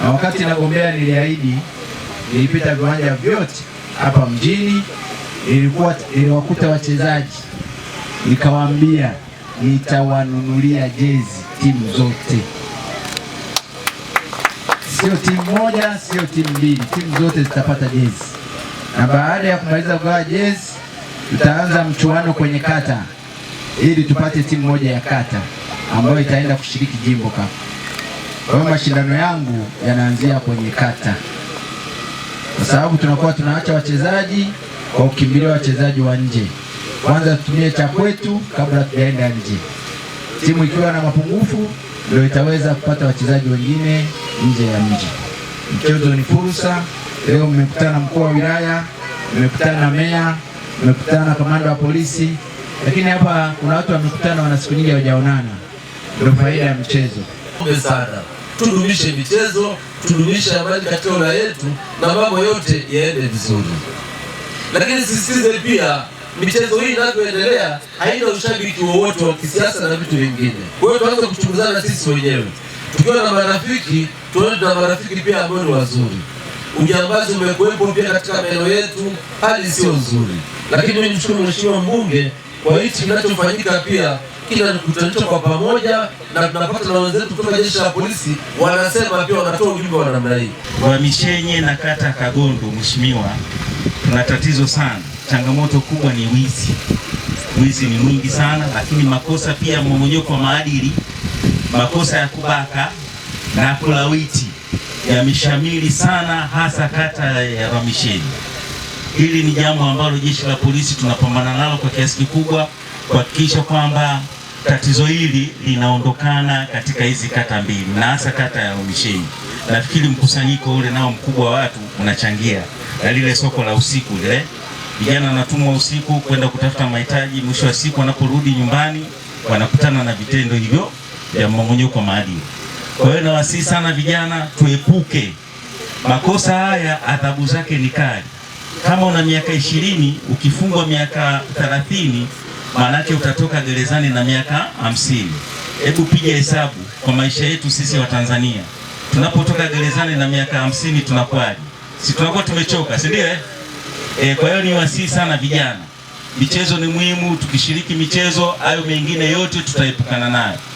na wakati nagombea niliahidi, nilipita viwanja vyote hapa mjini, niliwakuta wachezaji nikawaambia nitawanunulia jezi timu zote, sio timu moja, sio timu mbili, timu zote zitapata jezi. Na baada ya kumaliza kugawa jezi, tutaanza mchuano kwenye kata ili tupate timu moja ya kata ambayo itaenda kushiriki Jimbo Cup. Kwa hiyo mashindano yangu yanaanzia kwenye kata, kwa sababu tunakuwa tunaacha wachezaji kwa ukimbilia wachezaji wa nje. Kwanza tutumie cha kwetu kabla tujaenda nje. Timu ikiwa na mapungufu ndio itaweza kupata wachezaji wengine nje ya mji. Mchezo ni fursa. Leo mmekutana na mkuu wa wilaya, mmekutana na meya, mmekutana na kamanda wa polisi, lakini hapa kuna watu wamekutana wana siku nyingi hawajaonana. Ndio faida ya mchezo. Sana tudumishe michezo, tudumishe amani katika wilaya yetu na mambo yote yaende vizuri. Lakini sisitize pia michezo hii inavyoendelea haina ushabiki wowote wa kisiasa na vitu vingine. Kwa hiyo tuanze kuchunguzana sisi wenyewe. Tukiwa na marafiki, tuone na marafiki pia ambao ni wazuri. Ujambazi umekuwepo pia katika maeneo yetu, hali sio nzuri. Lakini mimi nimshukuru mheshimiwa mbunge kwa hichi kinachofanyika, pia kila nikutanisha kwa pamoja na tunapata na wenzetu kutoka jeshi la polisi wanasema pia wanatoa ujumbe wa namna hii. Kwa Mishenye na kata Kagondo, mheshimiwa, tuna tatizo sana. Changamoto kubwa ni wizi. Wizi ni mwingi sana, lakini makosa pia mmomonyoko wa maadili, makosa ya kubaka na kulawiti yameshamiri sana, hasa kata ya Mishenye. Hili ni jambo ambalo jeshi la polisi tunapambana nalo kwa kiasi kikubwa kuhakikisha kwamba tatizo hili linaondokana katika hizi kata mbili, na hasa kata ya Mishenye. Nafikiri mkusanyiko ule nao mkubwa wa watu unachangia, na lile soko la usiku lile, vijana wanatumwa usiku kwenda kutafuta mahitaji, mwisho wa siku wanaporudi nyumbani wanakutana na vitendo hivyo vya mmomonyoko wa maadili. Kwa hiyo nawasihi sana vijana tuepuke makosa haya, adhabu zake ni kali. Kama una miaka 20 ukifungwa miaka 30, maanake utatoka gerezani na miaka 50. Hebu piga hesabu kwa maisha yetu sisi wa Tanzania. Tunapotoka gerezani na miaka 50 tunakwaje? Si tunakuwa tumechoka, si ndio? Kwa hiyo niwasihi sana vijana, michezo ni muhimu. Tukishiriki michezo, hayo mengine yote tutaepukana nayo.